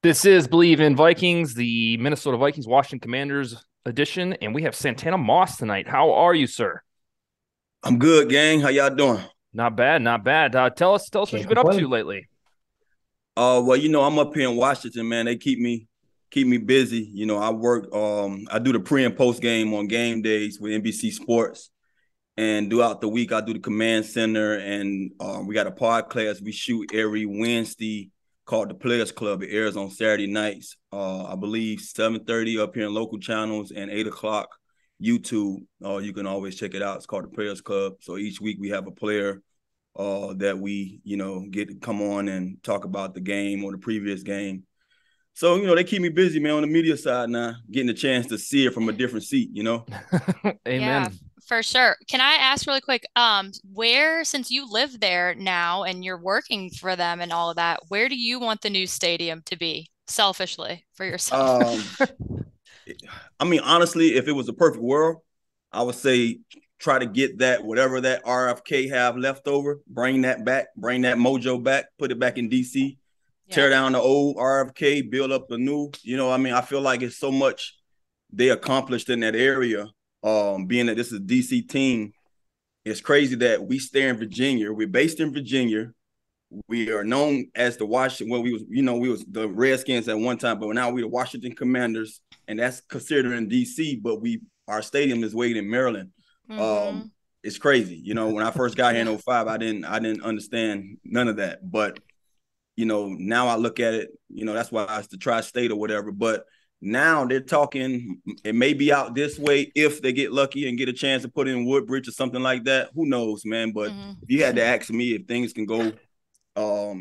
This is Bleav in Vikings, the Minnesota Vikings Washington Commanders edition, and we have Santana Moss tonight. How are you, sir? I'm good, gang. How y'all doing? Not bad, not bad. Tell us what Can't you've been up to complain. lately. Well, I'm up here in Washington, man. They keep me busy. I do the pre and post game on game days with NBC Sports, and throughout the week I do the command center, and we got a podcast we shoot every Wednesday called the Players Club. It airs on Saturday nights. I Bleav 7:30 up here in local channels and 8 o'clock YouTube. You can always check it out. It's called the Players Club. So each week we have a player that we, get to come on and talk about the game or the previous game. So, they keep me busy, man, on the media side now, getting a chance to see it from a different seat. Amen. Yeah, for sure. Can I ask really quick, where, since you live there now and you're working for them and all of that, where do you want the new stadium to be, selfishly, for yourself? Um, I mean, honestly, if it was a perfect world, I would say try to get that, whatever that RFK have left over, bring that back, bring that mojo back, put it back in DC, Yeah. tear down the old RFK, build up the new. I feel like it's so much they accomplished in that area. Being that this is a DC team, it's crazy that we stay in Virginia. We're based in Virginia. We are known as the Washington. Well, we was the Redskins at one time, but now we're the Washington Commanders, and that's considered in DC. But our stadium is way in Maryland. Mm-hmm. Um, it's crazy. When I first got here Yeah. in '05, I didn't understand none of that. But now I look at it. That's why it's the tri-state or whatever. But now they're talking. It may be out this way if they get lucky and get a chance to put in Woodbridge or something like that. Who knows, man? But Mm-hmm. if you had to ask me if things can go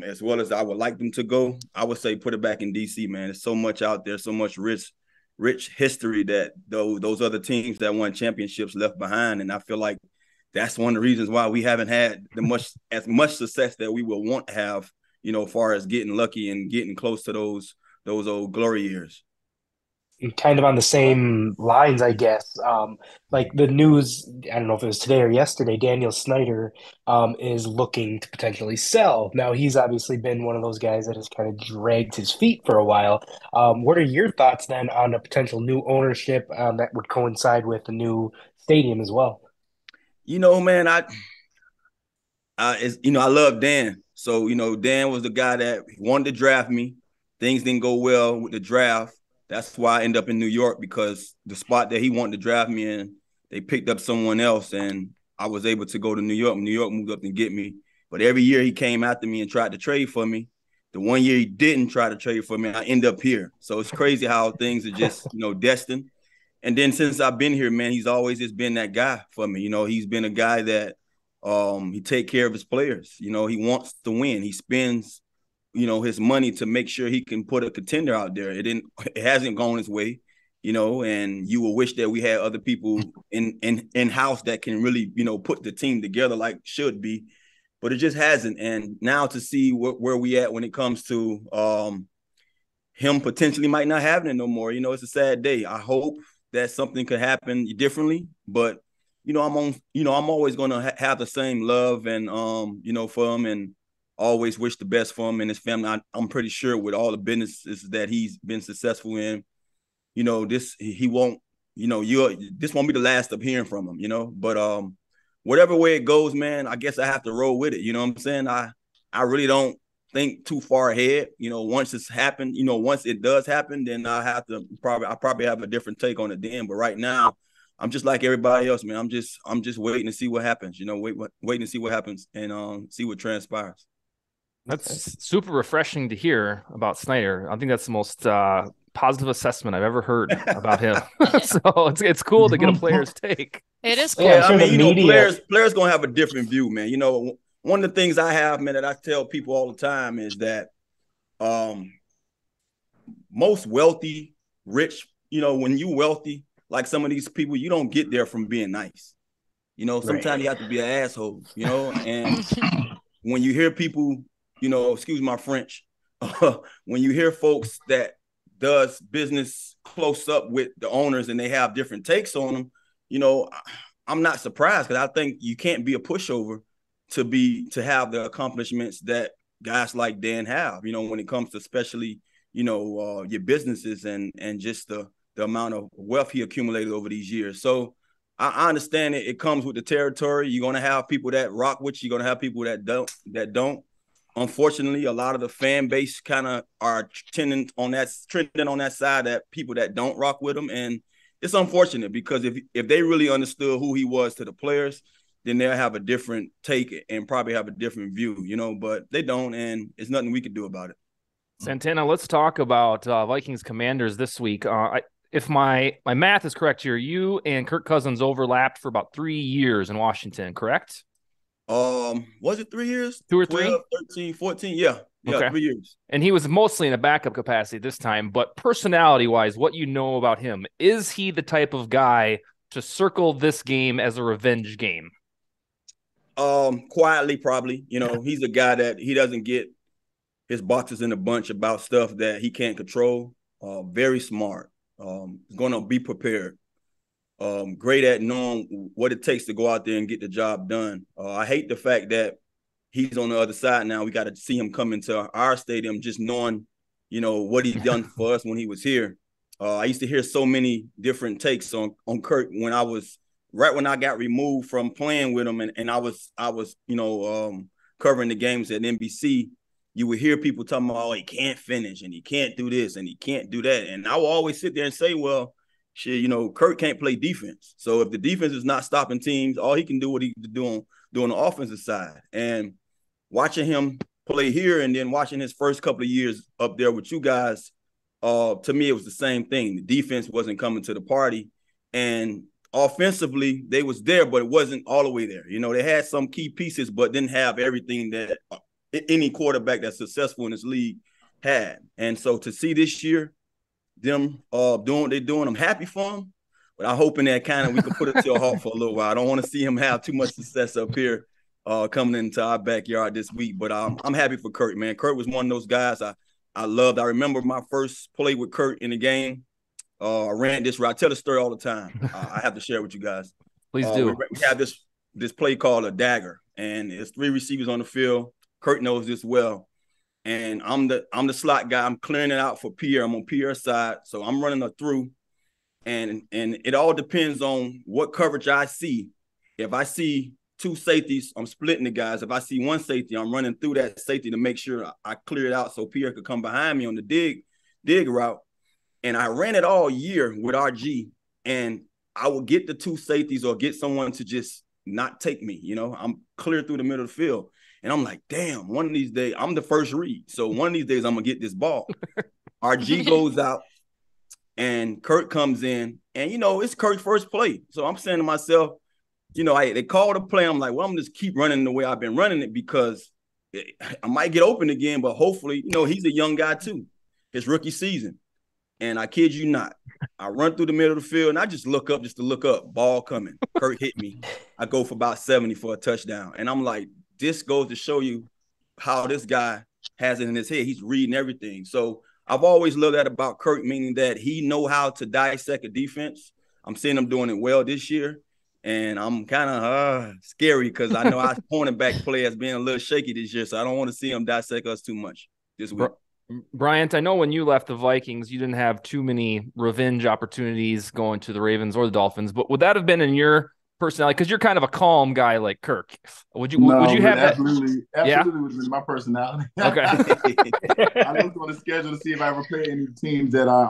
as well as I would like them to go, I would say put it back in DC, man. There's so much out there, so much rich history that those other teams that won championships left behind. And I feel like that's one of the reasons why we haven't had as much success that we would want to have, as far as getting lucky and getting close to those old glory years. Kind of on the same lines, I guess. Like the news, I don't know if it was today or yesterday, Daniel Snyder is looking to potentially sell. Now, he's obviously been one of those guys that has kind of dragged his feet for a while. What are your thoughts then on a potential new ownership that would coincide with the new stadium as well? Man, I love Dan. So, Dan was the guy that wanted to draft me. Things didn't go well with the draft. That's why I end up in New York, because the spot that he wanted to draft me in, they picked up someone else, and I was able to go to New York. New York moved up and get me. But every year he came after me and tried to trade for me. The one year he didn't try to trade for me, I end up here. So it's crazy how things are just, destined. And then since I've been here, man, he's always just been that guy for me. He's been a guy that he take care of his players. He wants to win. He spends, his money to make sure he can put a contender out there. It hasn't gone his way, and you will wish that we had other people in house that can really, put the team together like should be, but it just hasn't. And now to see where we at when it comes to him potentially might not having it no more. It's a sad day. I hope that something could happen differently, but I'm always gonna have the same love and for him, and always wish the best for him and his family. I'm pretty sure with all the businesses that he's been successful in, this he won't, this won't be the last of hearing from him. But whatever way it goes, man, I guess I have to roll with it. You know what I'm saying? I really don't think too far ahead. Once it's happened, once it does happen, then I probably have a different take on it then. But right now, I'm just like everybody else, man. I'm just waiting to see what happens. Waiting to see what happens and see what transpires. Okay. That's super refreshing to hear about Snyder. I think that's the most positive assessment I've ever heard about him. So it's cool to get a player's take. It is Yeah, I'm cool. Yeah, I sure the mean, media. players gonna have a different view, man. One of the things I have, man, that I tell people all the time is that um most wealthy, rich, when you wealthy, like some of these people, you don't get there from being nice. Right. Sometimes you have to be an asshole, and when you hear people, excuse my French, when you hear folks that does business close up with the owners and they have different takes on them, you know, I'm not surprised, because I think you can't be a pushover to have the accomplishments that guys like Dan have, when it comes to especially, your businesses and just the amount of wealth he accumulated over these years. So I understand it. It comes with the territory. You're going to have people that rock with you. You're going to have people that don't. Unfortunately, a lot of the fan base kind of are trending on that side, that people that don't rock with him. And it's unfortunate, because if they really understood who he was to the players, then they'll have a different take and probably have a different view, but they don't, and there's nothing we can do about it. Santana, let's talk about Vikings Commanders this week. If my math is correct here, you and Kirk Cousins overlapped for about 3 years in Washington, correct? Was it 3 years? 2 or 12, 13, 14? Yeah, okay. 3 years. And he was mostly in a backup capacity this time, but personality-wise, what you know about him, is he the type of guy to circle this game as a revenge game? Quietly, probably. He's a guy that he doesn't get his boxes in a bunch about stuff that he can't control. Very smart. He's going to be prepared. Great at knowing what it takes to go out there and get the job done. I hate the fact that he's on the other side now. We got to see him come into our stadium, just knowing, what he's done for us when he was here. I used to hear so many different takes on Kirk when I got removed from playing with him, and I was covering the games at NBC. You would hear people talking about, oh, he can't finish and he can't do this and he can't do that. And I will always sit there and say, well, shit, Kirk can't play defense. So if the defense is not stopping teams, all he can do what he can do on the offensive side. And watching him play here and then watching his first couple of years up there with you guys, to me, it was the same thing. The defense wasn't coming to the party. And offensively, they was there, but it wasn't all the way there. They had some key pieces, but didn't have everything that any quarterback that's successful in this league had. And so to see this year them doing what they're doing, I'm happy for them, but I'm hoping that kind of we can put it to a halt for a little while. I don't want to see him have too much success up here coming into our backyard this week. But I'm happy for Kurt, man. Kurt was one of those guys I loved. I remember my first play with Kurt in the game. I ran this route. I tell the story all the time. I have to share it with you guys. Please do. We have this play called a dagger, and it's 3 receivers on the field. Kurt knows this well. And I'm the slot guy. I'm clearing it out for Pierre. I'm on Pierre's side. So I'm running a through. And it all depends on what coverage I see. If I see 2 safeties, I'm splitting the guys. If I see 1 safety, I'm running through that safety to make sure I clear it out so Pierre could come behind me on the dig route. And I ran it all year with RG. And I would get the 2 safeties or get someone to just not take me. I'm clear through the middle of the field. And I'm like, damn, one of these days, I'm the first read. So one of these days, I'm going to get this ball. RG goes out, and Kurt comes in. And, it's Kurt's first play. So I'm saying to myself, they called a play. I'm like, well, I'm just keep running the way I've been running it, because I might get open again. But hopefully, he's a young guy too. His rookie season. And I kid you not, I run through the middle of the field, and I just look up to look up. Ball coming. Kurt hit me. I go for about 70 for a touchdown. And I'm like, this goes to show you how this guy has it in his head. He's reading everything. So I've always loved that about Kirk, meaning that he know how to dissect a defense. I'm seeing him doing it well this year, and I'm kind of scary because I know our cornerback play has been a little shaky this year, so I don't want to see him dissect us too much this week. Bryant, I know when you left the Vikings, you didn't have too many revenge opportunities going to the Ravens or the Dolphins, but would that have been in your personality? Because you're kind of a calm guy like Kirk. Would you have that? Absolutely would have been my personality. Okay. I looked on the schedule to see if I ever played any teams that I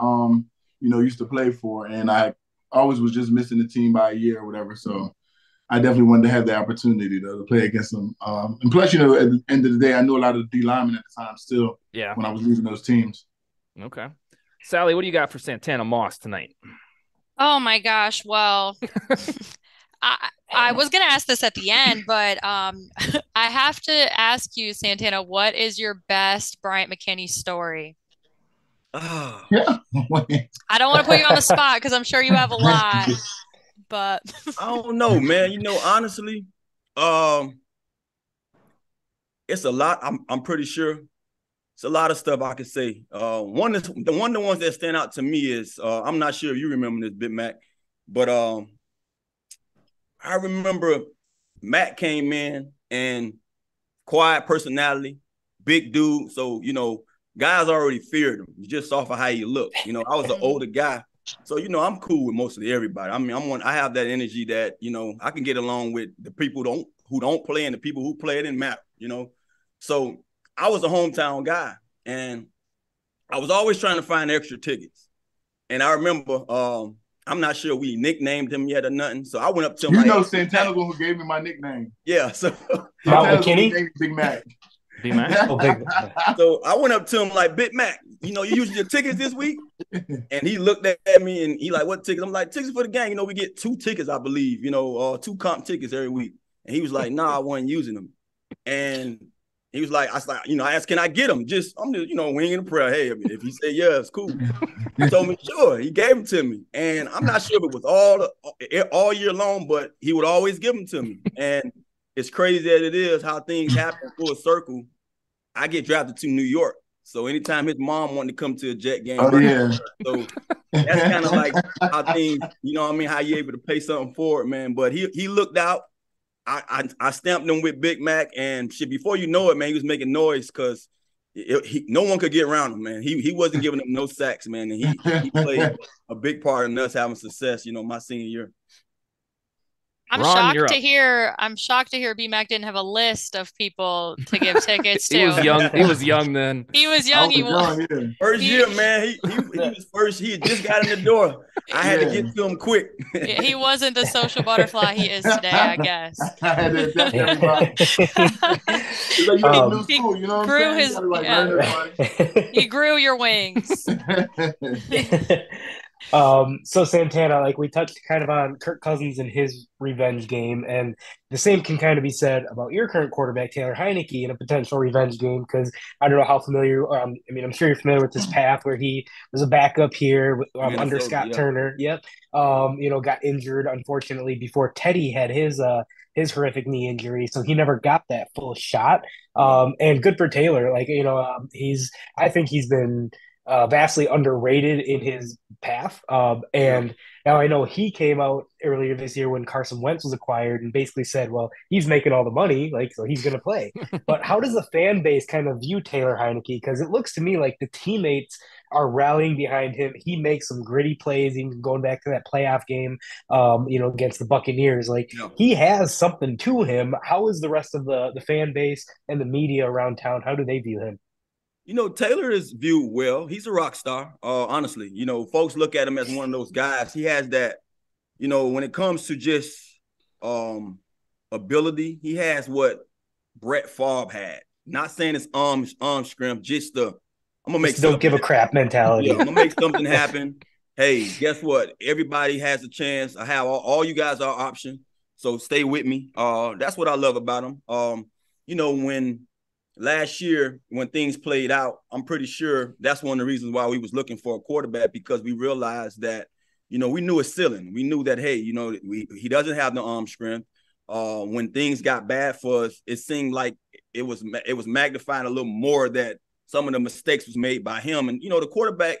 used to play for, and I always was just missing the team by a year or whatever. So I definitely wanted to have the opportunity to play against them. And plus, at the end of the day, I knew a lot of the D linemen at the time still. Yeah. When I was leaving those teams. Okay. Sally, what do you got for Santana Moss tonight? Oh my gosh. Well, I was going to ask this at the end, but I have to ask you, Santana, what is your best Bryant McKinnie story? Oh. Yeah. I don't want to put you on the spot because I'm sure you have a lot, but I don't know, man. Honestly, it's a lot. I'm pretty sure it's a lot of stuff I could say. One of the ones that stand out to me is I'm not sure if you remember this, Big Mac, but I remember Matt came in and quiet personality, big dude. So, guys already feared him just off of how he looked. You know, I was an older guy. So, you know, I'm cool with mostly everybody. I mean, I have that energy that, you know, I can get along with the people who don't play and the people who play. It didn't matter, you know. So I was a hometown guy, and I was always trying to find extra tickets. And I remember, I'm not sure we nicknamed him yet or nothing. So I went up to him. You know, Santana's one who gave me my nickname. Yeah. So McKinnie? Big Mac. Big Mac? Oh, Big So I went up to him like, Big Mac, you know, you using your tickets this week? And he looked at me and he like, what tickets? I'm like, tickets for the game. You know, we get 2 tickets, I believe, you know, 2 comp tickets every week. And he was like, nah, I wasn't using them. And he was like, I asked, can I get them? I'm just, you know, winging a prayer. Hey, if he said yeah, it's cool. He told me, sure. He gave them to me. And I'm not sure if it was all year long, but he would always give them to me. And it's crazy as it is how things happen full circle. I get drafted to New York. So anytime his mom wanted to come to a Jet game, so that's kind of like how things, you know what I mean, how you able to pay something for it, man. But he looked out. I stamped him with Big Mac, and shit, before you know it, man, he was making noise because no one could get around him, man. He wasn't giving them no sacks, man, and he played a big part in us having success, you know, my senior year. I'm Ron, shocked to hear B-Mac didn't have a list of people to give tickets to. He was young. He was young then. He was young. First year, man. He was first. He had just got in the door. I had to get to him quick. He wasn't the social butterfly he is today, I guess. I had to accept everybody. He grew your wings. So Santana, like we touched kind of on Kirk Cousins and his revenge game, and the same can kind of be said about your current quarterback, Taylor Heinicke, in a potential revenge game, because I don't know how familiar, I mean, I'm sure you're familiar with this path where he was a backup here under Scott Turner. Yep. You know, got injured, unfortunately, before Teddy had his horrific knee injury, so he never got that full shot. And good for Taylor. Like, you know, I think he's been vastly underrated in his path. And now I know he came out earlier this year when Carson Wentz was acquired and basically said, well, he's making all the money, like, so he's going to play. But how does the fan base kind of view Taylor Heinicke? Because it looks to me like the teammates are rallying behind him. He makes some gritty plays, even going back to that playoff game, you know, against the Buccaneers. Like, he has something to him. How is the rest of the fan base and the media around town? How do they view him? You know, Taylor is viewed well. He's a rock star, honestly. You know, folks look at him as one of those guys. He has that, you know, when it comes to just ability, he has what Brett Favre had. Not saying it's arm strength, just I'm gonna make don't give a crap mentality. Yeah, I'm gonna make something happen. Hey, guess what? Everybody has a chance. I have all you guys are option. So stay with me. That's what I love about him. You know, when last year, when things played out, I'm pretty sure that's one of the reasons why we was looking for a quarterback, because we realized that, you know, we knew his ceiling. We knew that, hey, you know, he doesn't have the arm strength. When things got bad for us, it seemed like it was magnified a little more that some of the mistakes was made by him. And, you know, the quarterback,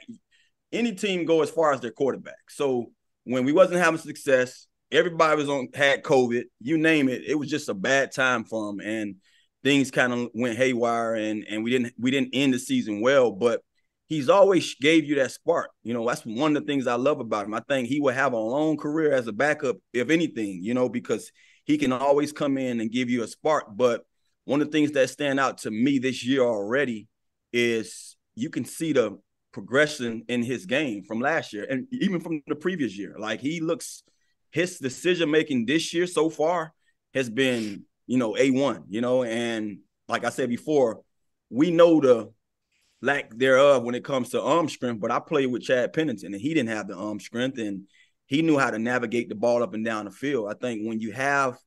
any team go as far as their quarterback. So when we wasn't having success, everybody had COVID, you name it. It was just a bad time for him. And things kind of went haywire, and we didn't end the season well, but he's always gave you that spark. You know, that's one of the things I love about him. I think he will have a long career as a backup, if anything, you know, because he can always come in and give you a spark. But one of the things that stand out to me this year already is you can see the progression in his game from last year and even from the previous year. Like, his decision-making this year so far has been, you know, A1, you know, and like I said before, we know the lack thereof when it comes to arm strength, but I played with Chad Pennington and he didn't have the arm strength, and he knew how to navigate the ball up and down the field. I think when you have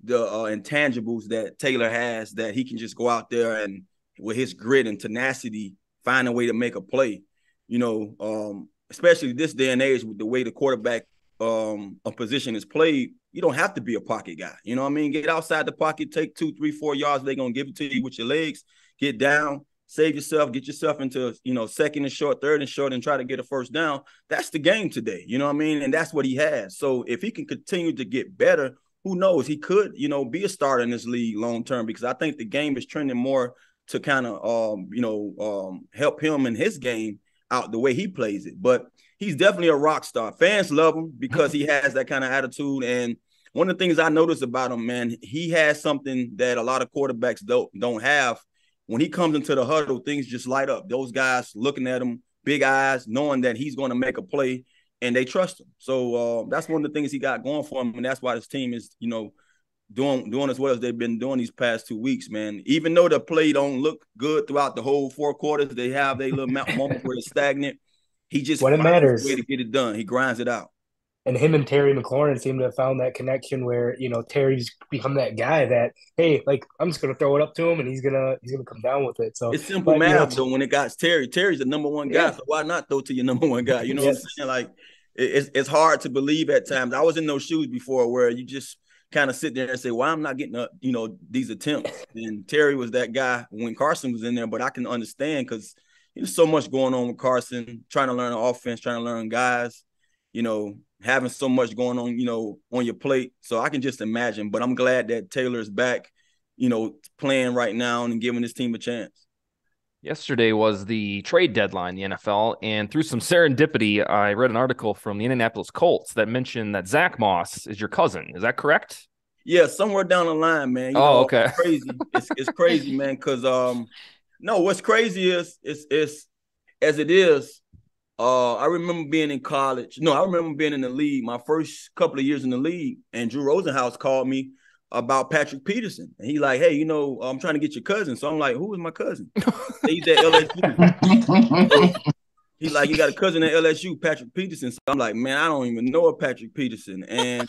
the intangibles that Taylor has, that he can just go out there and with his grit and tenacity, find a way to make a play, you know, especially this day and age with the way the quarterback a position is played, you don't have to be a pocket guy. You know what I mean? Get outside the pocket, take 2, 3, 4 yards. They're going to give it to you with your legs. Get down, save yourself, get yourself into, you know, second and short, third and short, and try to get a first down. That's the game today. You know what I mean? And that's what he has. So if he can continue to get better, who knows? He could, you know, be a starter in this league long term, because I think the game is trending more to kind of help him in his game out the way he plays it. But he's definitely a rock star. Fans love him because he has that kind of attitude. And one of the things I noticed about him, man, he has something that a lot of quarterbacks don't have. When he comes into the huddle, things just light up. Those guys looking at him, big eyes, knowing that he's going to make a play, and they trust him. So that's one of the things he got going for him, and that's why his team is, doing as well as they've been doing these past 2 weeks, man. Even though the play don't look good throughout the whole 4 quarters, they have their little moment where it's stagnant. He just when it finds matters, a way to get it done. He grinds it out. And him and Terry McLaurin seem to have found that connection where, Terry's become that guy that, hey, like, I'm just gonna throw it up to him and he's gonna come down with it. So it's simple math, though. When it got Terry's the number one guy, so why not throw to your number one guy? You know what I'm saying? Like, it's hard to believe at times. I was in those shoes before where you just kind of sit there and say, "Why I'm not getting these attempts?" And Terry was that guy when Carson was in there, but I can understand because there's so much going on with Carson, trying to learn the offense, trying to learn guys, having so much going on, on your plate. So I can just imagine, but I'm glad that Taylor's back, playing right now and giving his team a chance. Yesterday was the trade deadline, the NFL, and through some serendipity, I read an article from the Indianapolis Colts that mentioned that Zach Moss is your cousin. Is that correct? Yeah, somewhere down the line, man. Okay. It's crazy. It's crazy, man, because no, what's crazy is as it is, I remember being in college. No, I remember being in the league my first couple of years in the league, and Drew Rosenhaus called me about Patrick Peterson. And he like, hey, I'm trying to get your cousin. So I'm like, who is my cousin? He's at LSU. He's like, you got a cousin at LSU, Patrick Peterson. So I'm like, man, I don't even know a Patrick Peterson. And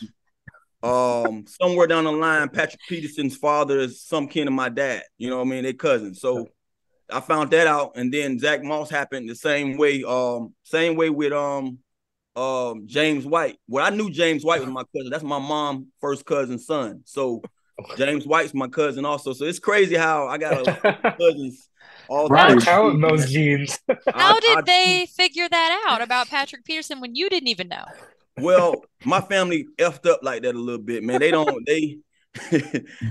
somewhere down the line, Patrick Peterson's father is some kin of my dad. You know what I mean? They're cousins. So I found that out. And then Zach Moss happened the same way with James White. Well, I knew James White was my cousin. That's my mom's first cousin's son. So James White's my cousin also. So it's crazy how I got a lot of cousins. All right, counting those genes. How did they figure that out about Patrick Peterson when you didn't even know? Well, my family effed up like that a little bit, man.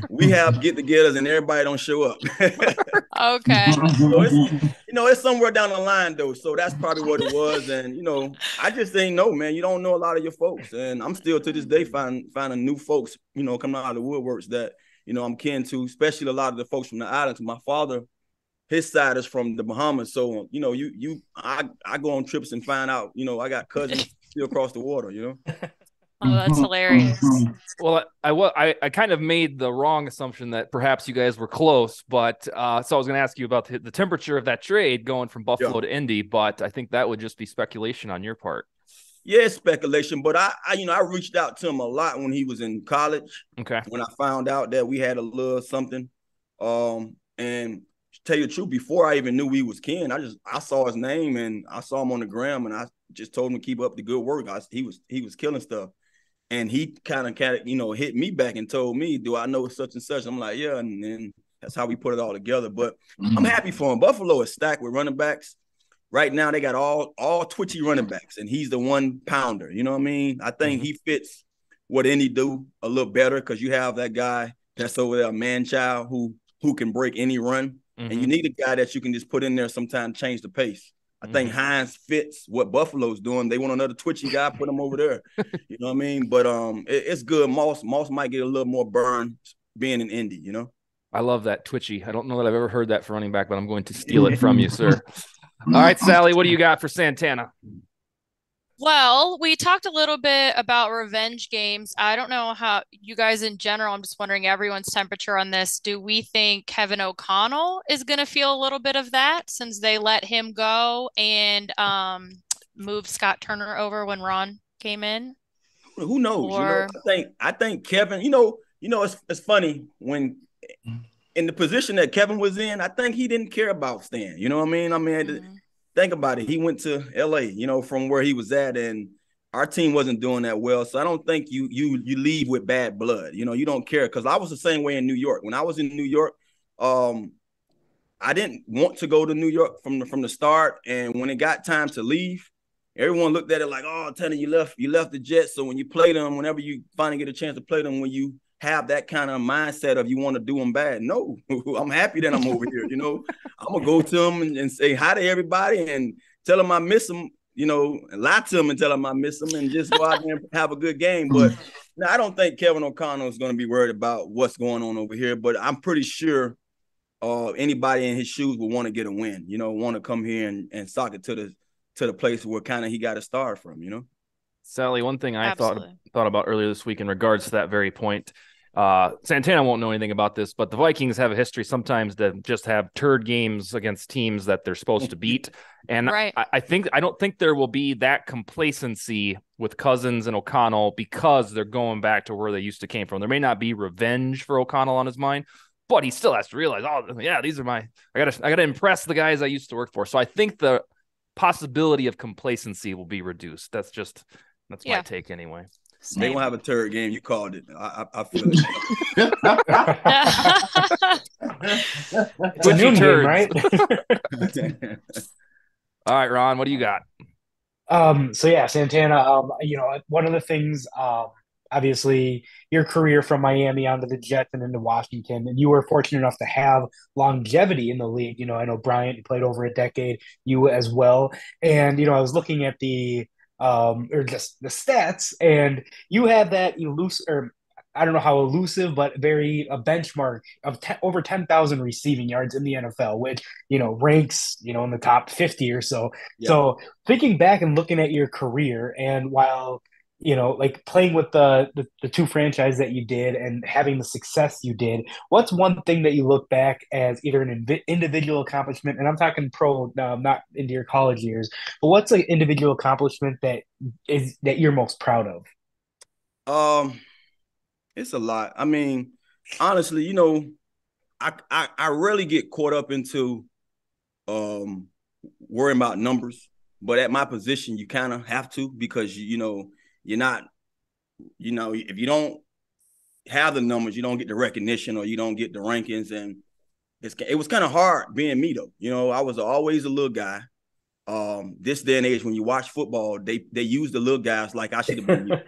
We have get-togethers and everybody don't show up. Okay. So it's somewhere down the line though. So that's probably what it was. And I just ain't know, man. You don't know a lot of your folks, and I'm still to this day finding new folks, coming out of the woodworks that I'm kin to, especially a lot of the folks from the islands. My father, his side is from the Bahamas, so I go on trips and find out. I got cousins still across the water. Oh, that's hilarious. Well, I kind of made the wrong assumption that perhaps you guys were close, but so I was going to ask you about the temperature of that trade going from Buffalo to Indy, but I think that would just be speculation on your part. Yeah, it's speculation, but I reached out to him a lot when he was in college. Okay. When I found out that we had a little something, and to tell you the truth, before I even knew he was kin, I saw his name and I saw him on the gram, and I just told him to keep up the good work. He was killing stuff. And he kind of hit me back and told me, do I know such and such? I'm like, yeah. And then that's how we put it all together. But I'm happy for him. Buffalo is stacked with running backs. Right now, they got all twitchy running backs, and he's the 1-pounder. You know what I mean? I think he fits what Indy do a little better because you have that guy that's over there, a man-child who can break any run. And you need a guy that you can just put in there sometimes change the pace. I think Hines fits what Buffalo's doing. They want another twitchy guy, put him over there. You know what I mean? But it's good. Moss might get a little more burn being in Indy, I love that twitchy. I don't know that I've ever heard that for running back, but I'm going to steal it from you, sir. All right, Sally, what do you got for Santana? Well, we talked a little bit about revenge games. I don't know how you guys in general, I'm just wondering everyone's temperature on this. Do we think Kevin O'Connell is going to feel a little bit of that since they let him go and moved Scott Turner over when Ron came in? Who knows? I think Kevin, it's funny when in the position that Kevin was in, I think he didn't care about Stan. You know what I mean? Think about it. He went to LA, from where he was at, and our team wasn't doing that well. So I don't think you leave with bad blood. You don't care, because I was the same way in New York. When I was in New York, I didn't want to go to New York from the start. And when it got time to leave, everyone looked at it like, oh, Tanner, you left the Jets. So when you play them, whenever you finally get a chance to play them, when you have that kind of mindset of you want to do them bad. No, I'm happy that I'm over here. You know, I'm gonna go to them and say hi to everybody and tell them I miss them. You know, and lie to them and tell them I miss them and just go out there and have a good game. But no, I don't think Kevin O'Connell is going to be worried about what's going on over here. But I'm pretty sure anybody in his shoes will want to get a win. You know, want to come here and sock it to the place where kind of he got to start from. You know. Sally, one thing I thought about earlier this week in regards to that very point, Santana won't know anything about this, but the Vikings have a history sometimes to just have turd games against teams that they're supposed to beat. And right. I don't think there will be that complacency with Cousins and O'Connell because they're going back to where they used to came from. There may not be revenge for O'Connell on his mind, but he still has to realize, oh yeah, these are I gotta impress the guys I used to work for. So I think the possibility of complacency will be reduced. That's my take anyway. Same. They won't have a turd game. You called it. I feel it. It's a noon game, right? All right, Ron, what do you got? So yeah, Santana, one of the things, obviously your career from Miami onto the Jets and into Washington, and you were fortunate enough to have longevity in the league. You know, I know Bryant, you played over a decade, you as well. And, I was looking at or just the stats, and you had that I don't know how elusive, but very a benchmark of over 10,000 receiving yards in the NFL, which, ranks, in the top 50 or so. Yeah. So thinking back and looking at your career, and while, like playing with the two franchises that you did and having the success you did, what's one thing that you look back as either an individual accomplishment, and I'm talking pro, not into your college years, but what's an individual accomplishment that you're most proud of? It's a lot. I mean, honestly, I rarely get caught up into worrying about numbers, but at my position, you kind of have to, because you're not, if you don't have the numbers, you don't get the recognition or you don't get the rankings. And it was kind of hard being me though. I was always a little guy. This day and age, when you watch football, they use the little guys like I should have been.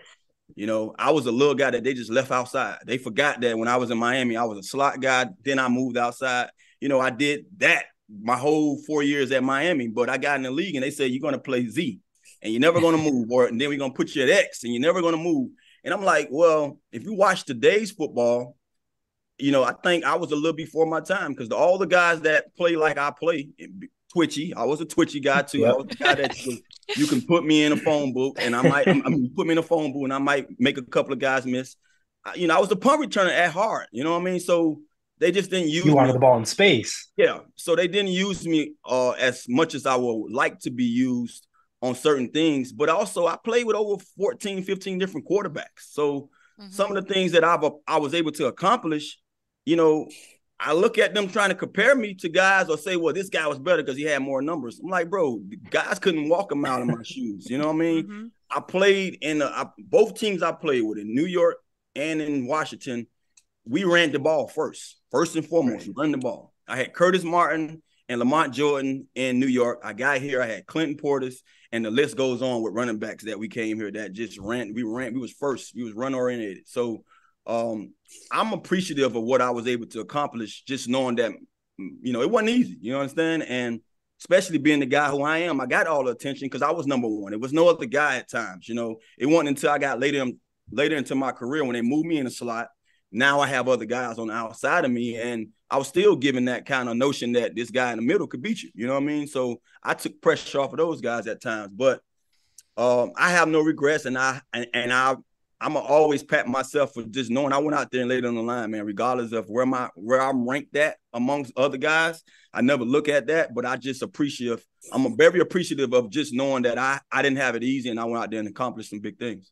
I was a little guy that they just left outside. They forgot that when I was in Miami, I was a slot guy. Then I moved outside. I did that my whole 4 years at Miami, but I got in the league and they said, you're going to play Z and you're never going to move, and then we're going to put you at X and you're never going to move. And I'm like, well, if you watch today's football, I think I was a little before my time, because all the guys that play like I play, twitchy. I was a twitchy guy too. Yep. I was the guy that you can put me in a phone booth and I might put me in a phone booth and I might make a couple of guys miss. I was the punt returner at heart. You know what I mean? So they just didn't use me. You wanted the ball in space. Yeah. So they didn't use me as much as I would like to be used on certain things. But also I played with over 14, 15 different quarterbacks. So some of the things that I was able to accomplish, I look at them trying to compare me to guys or say, well, this guy was better because he had more numbers. I'm like, bro, the guys couldn't walk them out of my shoes. You know what I mean? I played in both teams I played with, in New York and in Washington. We ran the ball first and foremost, run the ball. I had Curtis Martin and Lamont Jordan in New York. I got here, I had Clinton Portis, and the list goes on with running backs that we came here that just ran. We was first. We was run oriented. So I'm appreciative of what I was able to accomplish, just knowing that, it wasn't easy, you understand? And especially being the guy who I am, I got all the attention because I was number one. It was no other guy at times, It wasn't until I got later into my career when they moved me in the slot. Now I have other guys on the outside of me, and I was still given that kind of notion that this guy in the middle could beat you. You know what I mean? So I took pressure off of those guys at times, but I have no regrets, and I'm gonna always pat myself for just knowing I went out there and laid on the line, man, regardless of where I'm ranked at amongst other guys. I never look at that, but I'm very appreciative of just knowing that I didn't have it easy and I went out there and accomplished some big things.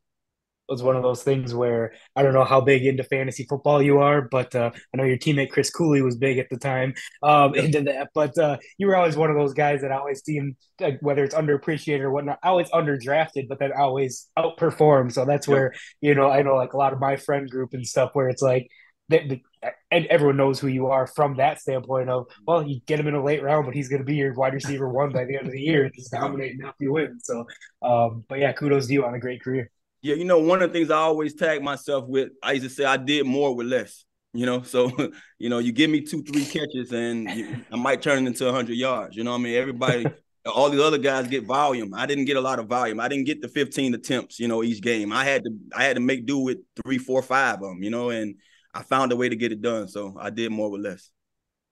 Was one of those things where I don't know how big into fantasy football you are, but I know your teammate Chris Cooley was big at the time into that. But you were always one of those guys that always seemed like, whether it's underappreciated or whatnot, always underdrafted, but then always outperformed. So that's where, I know like a lot of my friend group and stuff where it's like, and everyone knows who you are from that standpoint of, well, you get him in a late round, but he's going to be your wide receiver one by the end of the year and just dominate and help you win. So, but yeah, kudos to you on a great career. Yeah, one of the things I always tag myself with, I used to say I did more with less. So you give me 2-3 catches and I might turn it into 100 yards. You know what I mean? Everybody, all the other guys get volume. I didn't get a lot of volume. I didn't get the 15 attempts, each game. I had to make do with 3, 4, 5 of them, and I found a way to get it done. So I did more with less.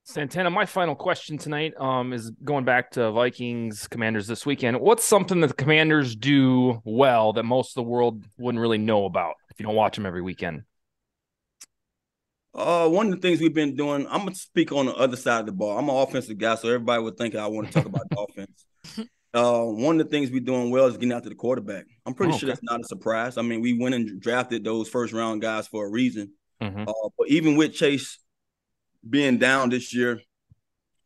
Santana, my final question tonight is going back to Vikings Commanders this weekend. What's something that the Commanders do well that most of the world wouldn't really know about if you don't watch them every weekend? One of the things we've been doing, I'm going to speak on the other side of the ball. I'm an offensive guy, so everybody would think I want to talk about the offense. One of the things we're doing well is getting after the quarterback. I'm pretty sure that's not a surprise. I mean, we went and drafted those first-round guys for a reason. Mm-hmm. But even with Chase being down this year,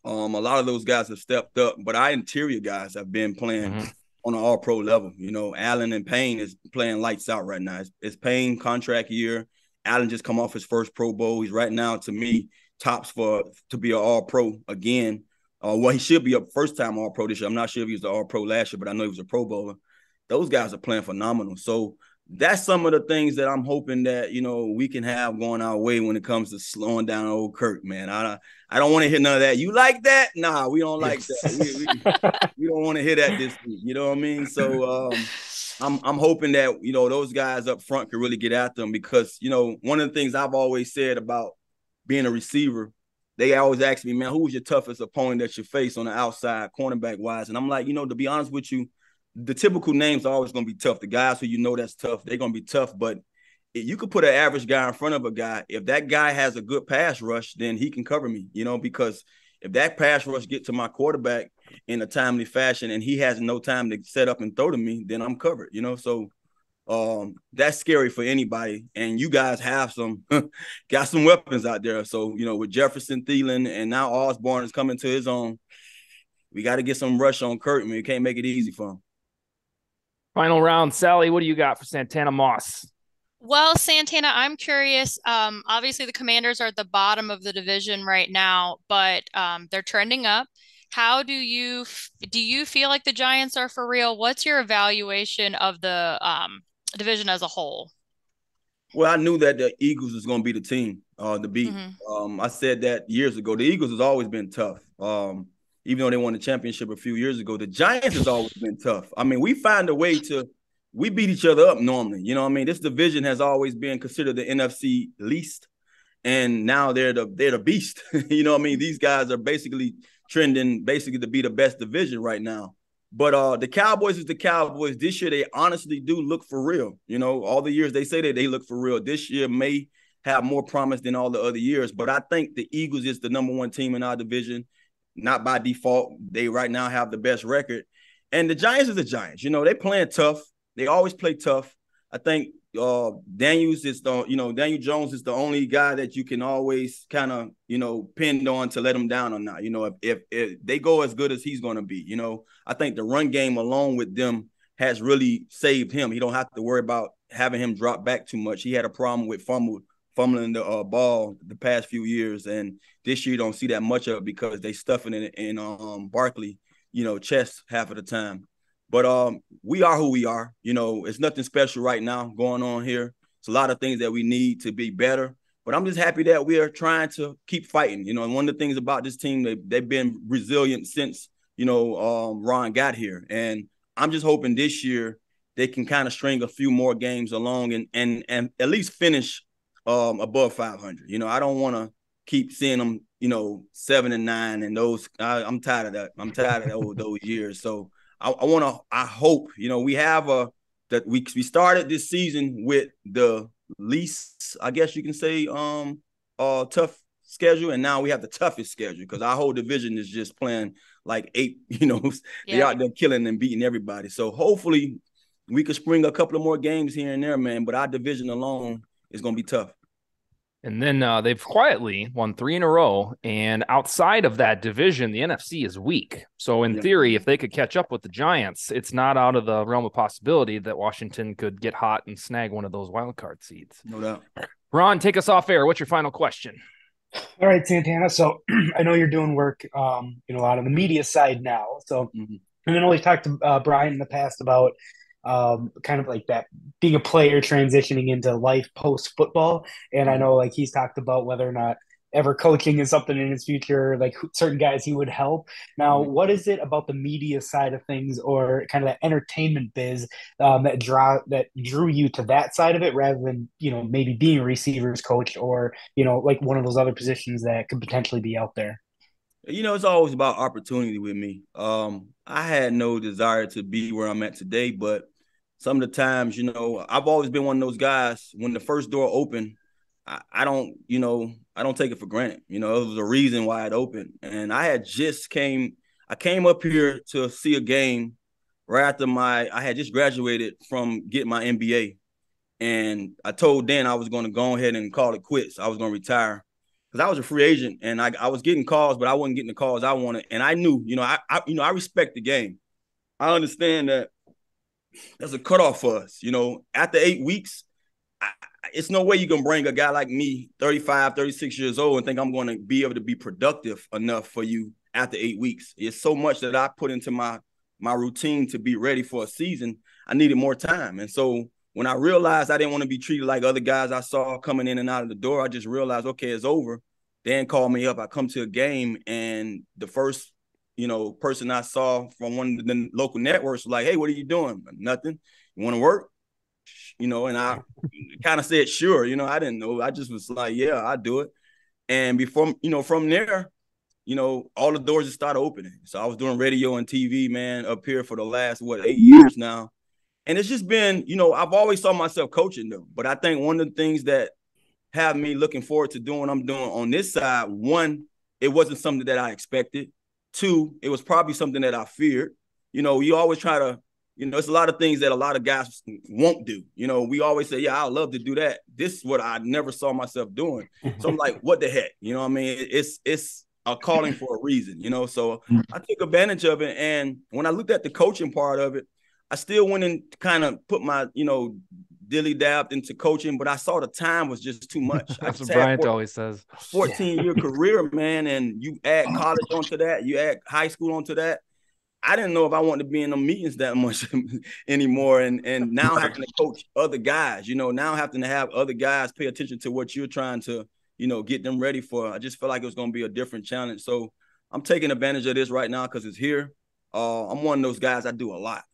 a lot of those guys have stepped up, but our interior guys have been playing on an all-pro level. Allen and Payne is playing lights out right now. It's Payne contract year. Allen just come off his first Pro Bowl. He's right now, to me, tops to be an all-pro again. Well, he should be a first-time all-pro this year. I'm not sure if he was an all-pro last year, but I know he was a Pro Bowler. Those guys are playing phenomenal. So that's some of the things that I'm hoping that, we can have going our way when it comes to slowing down old Kirk, man. I don't want to hear none of that. You like that? Nah, we don't like that. We don't want to hear that this week. You know what I mean? So I'm hoping that, those guys up front can really get after them because, one of the things I've always said about being a receiver, they always ask me, man, who was your toughest opponent that you face on the outside, cornerback-wise? And I'm like, to be honest with you, the typical names are always going to be tough. The guys who that's tough, they're going to be tough. But you could put an average guy in front of a guy. If that guy has a good pass rush, then he can cover me, because if that pass rush get to my quarterback in a timely fashion and he has no time to set up and throw to me, then I'm covered, So that's scary for anybody. And you guys have got some weapons out there. So, with Jefferson, Thielen, and now Osborne is coming to his own, we got to get some rush on Kurt, man. We can't make it easy for him. Final round, Sally, what do you got for Santana Moss? Well, Santana, I'm curious. Obviously, the Commanders are at the bottom of the division right now, but they're trending up. How do you feel like the Giants are for real? What's your evaluation of the division as a whole? Well, I knew that the Eagles was going to be the team to beat. I said that years ago. The Eagles has always been tough. Even though they won the championship a few years ago, the Giants has always been tough. I mean, we find a way we beat each other up normally. You know what I mean? This division has always been considered the NFC least, and now they're the beast. You know what I mean? These guys are basically trending to be the best division right now. But the Cowboys is the Cowboys. This year, they honestly do look for real. All the years they say that they look for real. This year may have more promise than all the other years, but I think the Eagles is the number one team in our division. Not by default. They right now have the best record. And the Giants are the Giants. They playing tough. They always play tough. I think Daniel Jones is the only guy that you can always kind of, pinned on to let him down or not. If they go as good as he's going to be, I think the run game along with them has really saved him. He don't have to worry about having him drop back too much. He had a problem with fumbling the ball the past few years, and this year you don't see that much of it because they stuffing it in Barkley, chest half of the time. But we are who we are. It's nothing special right now going on here. It's a lot of things that we need to be better. But I'm just happy that we are trying to keep fighting. And one of the things about this team, they've been resilient since, Ron got here. And I'm just hoping this year they can kind of string a few more games along and at least finish above 500. I don't want to keep seeing them, 7-9 and those. I'm tired of that. I'm tired of those years. So I hope, we have that we started this season with the least, I guess you can say, tough schedule, and now we have the toughest schedule because our whole division is just playing like 8. They out there killing and beating everybody. So hopefully we could spring a couple of more games here and there, man. But our division alone is going to be tough. And then they've quietly won 3 in a row. And outside of that division, the NFC is weak. So in theory, if they could catch up with the Giants, it's not out of the realm of possibility that Washington could get hot and snag one of those wild card seeds. No doubt. Ron, take us off air. What's your final question? All right, Santana. So I know you're doing work, a lot on the media side now. So and I know we've talked to Bryant in the past about kind of like that being a player transitioning into life post football. And I know like he's talked about whether or not ever coaching is something in his future, like certain guys he would help. Now, what is it about the media side of things or kind of that entertainment biz that drew you to that side of it rather than, maybe being a receivers coach or, like one of those other positions that could potentially be out there? It's always about opportunity with me. I had no desire to be where I'm at today, but some of the times, I've always been one of those guys. When the first door opened, I don't take it for granted. It was a reason why it opened. And I came up here to see a game right after I had just graduated from getting my MBA. And I told Dan I was going to go ahead and call it quits. I was going to retire because I was a free agent and I was getting calls, but I wasn't getting the calls I wanted. And I knew, I respect the game. I understand that there's a cutoff for us. After 8 weeks, it's no way you can bring a guy like me, 35, 36 years old, and think I'm going to be able to be productive enough for you after 8 weeks. It's so much that I put into my routine to be ready for a season. I needed more time. And so when I realized I didn't want to be treated like other guys I saw coming in and out of the door, I just realized, okay, it's over. Dan called me up. I come to a game, and the first, person I saw from one of the local networks was like, hey, what are you doing? Nothing. You want to work? And I kind of said, sure. I didn't know. I just was like, yeah, I'll do it. And before, from there, all the doors just started opening. So I was doing radio and TV, man, up here for the last, 8 years now. And it's just been, I've always saw myself coaching them. But I think one of the things that have me looking forward to doing what I'm doing on this side, one, it wasn't something that I expected. Two, it was probably something that I feared. You always try to, it's a lot of things that a lot of guys won't do. We always say, yeah, I'd love to do that. This is what I never saw myself doing. So I'm like, what the heck? I mean? It's a calling for a reason, So I took advantage of it. And when I looked at the coaching part of it, I still went and kind of put my, dilly-dabbed into coaching, but I saw the time was just too much. That's what Bryant always says. 14-year career, man, and you add college onto that, you add high school onto that. I didn't know if I wanted to be in the meetings that much anymore. And now having to coach other guys, now having to have other guys pay attention to what you're trying to, get them ready for. I just felt like it was going to be a different challenge. So I'm taking advantage of this right now because it's here. I'm one of those guys. I do a lot.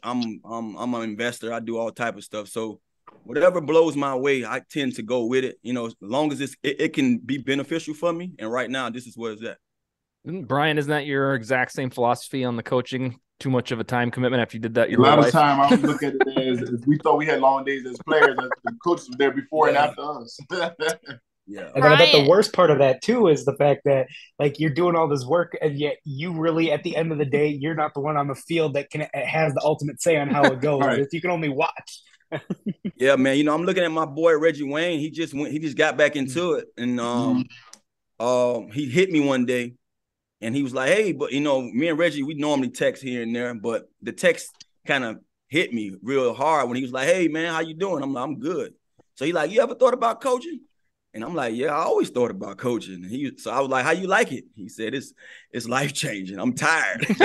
I'm an investor. I do all type of stuff. So whatever blows my way, I tend to go with it. As long as it can be beneficial for me. And right now, this is where it's at. Brian, isn't that your exact same philosophy on the coaching? Too much of a time commitment after you did that? A lot of time, I would look at it as we thought we had long days as players. The coaches were there before and after us. Yeah. And then I bet the worst part of that too is the fact that like you're doing all this work and yet you really at the end of the day you're not the one on the field that has the ultimate say on how it goes. Right. You can only watch. Yeah, man. I'm looking at my boy Reggie Wayne. He just got back into it, and he hit me one day, and he was like, "Hey, but me and Reggie, we normally text here and there, but the text kind of hit me real hard when he was like, "Hey, man, how you doing?" I'm like, "I'm good." So he's like, "You ever thought about coaching?" And I'm like, yeah, I always thought about coaching. So I was like, how you like it? He said, it's life-changing. I'm tired. When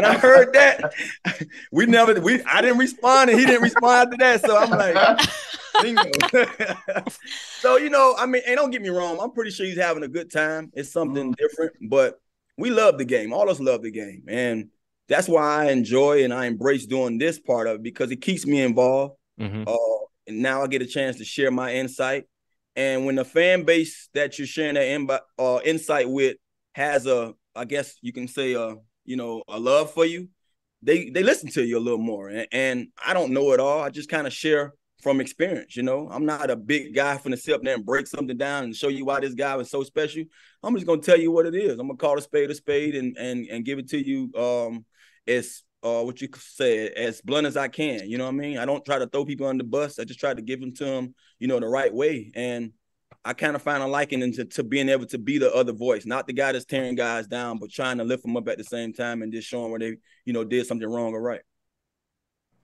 I heard that, I didn't respond and he didn't respond to that. So I'm like, bingo. So, I mean, and don't get me wrong. I'm pretty sure he's having a good time. It's something different, but we love the game. All of us love the game. And that's why I enjoy and I embrace doing this part of it because it keeps me involved. Mm-hmm. And now I get a chance to share my insight. And when the fan base that you're sharing that insight with has I guess you can say, a love for you, they listen to you a little more. And I don't know it all. I just kind of share from experience. I'm not a big guy finna sit up there and break something down and show you why this guy was so special. I'm just going to tell you what it is. I'm going to call a spade and give it to you as what you say, as blunt as I can. You know what I mean? I don't try to throw people on the bus. I just try to give them to them, the right way. And I kind of find a liking into being able to be the other voice, not the guy that's tearing guys down, but trying to lift them up at the same time and just show them where they, did something wrong or right.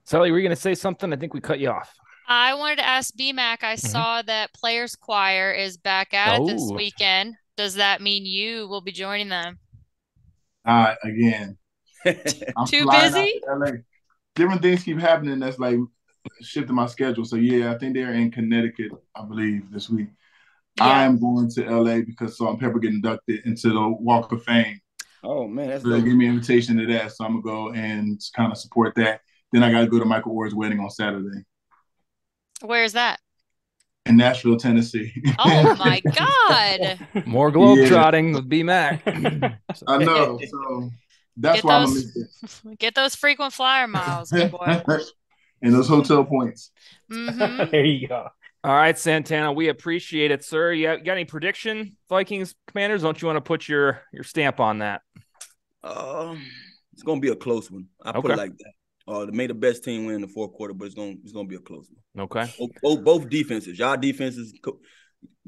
Sally, were you going to say something? I think we cut you off. I wanted to ask BMAC. I saw that Players Choir is back at it this weekend. Does that mean you will be joining them? Again. Too busy? different things keep happening that's like shifting my schedule. So yeah, I think they're in Connecticut, I Bleav, this week. Yeah. I'm going to LA because Salt and Pepper get inducted into the Walk of Fame. Oh man, that's So they dope. gave me an invitation to that, so I'm gonna go and kind of support that. Then I got to go to Michael Orr's wedding on Saturday Where's that? in Nashville, Tennessee. Oh my God. More globetrotting with B-Mac. I know. So that's why I'm gonna miss it. Get those frequent flyer miles, big boy. And those hotel points. Mm-hmm. There you go. All right, Santana, we appreciate it, sir. You got any prediction, Vikings Commanders? Don't you want to put your stamp on that? It's gonna be a close one. I put it like that. They made the best team win in the fourth quarter, but it's gonna be a close one. Okay. Both defenses. Y'all defenses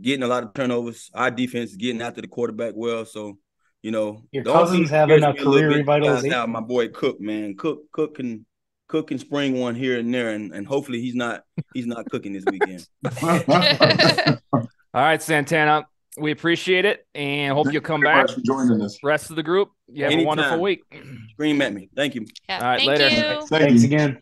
getting a lot of turnovers. Our defense is getting after the quarterback well. So, your Cousin's having a career revitalization. My boy Cook, man. Cook can spring one here and there, and hopefully he's not cooking this weekend. All right, Santana. We appreciate it and hope you'll come back. Joining us. Rest of the group, you have Anytime. a wonderful week. Scream at me. Thank you. Yeah, All right, thank later. you. Thanks again.